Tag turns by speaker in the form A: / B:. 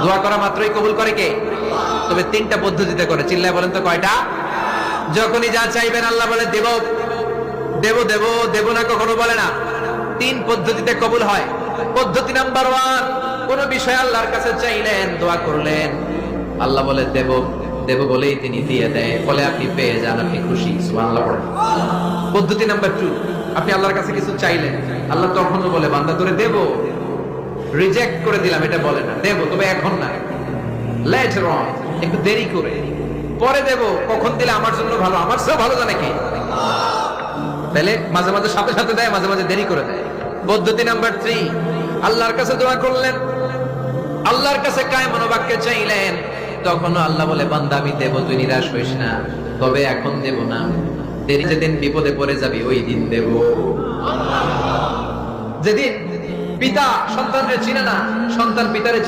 A: দোয়া করা মাত্রই কবুল করে কে? তবে তিনটা পদ্ধতিতে করে, চিল্লায় বলেন তো কয়টা? যখনই যা চাইবেন আল্লাহ বলে দেব দেব দেব দেব না, কখনো বলে না। তিন পদ্ধতিতে কবুল হয়। পদ্ধতি নাম্বার 1, কোন বিষয় আল্লাহর কাছে চাইলেন, দোয়া করলেন, আল্লাহ বলে দেব দেব বলেই তিনি দিয়ে দেয়, ফলে আপনি পেয়ে যান, আপনি খুশি। সুবহানাল্লাহ পড়েন। পদ্ধতি নাম্বার 2, আপনি আল্লাহর কাছে কিছু চাইলেন, আল্লাহ তখনও বলে বান্দা তোরে দেব, রিজেক্ট করে দিলাম এটা বলে না, দেব তবে এখন না, লেটার অন, একটু দেরি করে, পরে দেব, কখন দিলে আমার জন্য ভালো, আমার চেয়ে ভালো জানে কি। তাহলে মাঝে মাঝে সাথে সাথে দেয়, মাঝে মাঝে দেরি করে দেয়। পদ্ধতি নাম্বার 3, আল্লাহর কাছে দোয়া করলেন, আল্লাহর কাছে কায় মনোবাক্যে চাইলেন, তখনও আল্লাহ বলে বান্দা আমি দেব, তুই নিরাশ হইস না, তবে এখন দেব না, দেরি যেদিন বিপদে পড়ে যাবি ওই দিন দেব। যেদিন পিতা সন্তানকে চিনে না, সন্তান পিতারে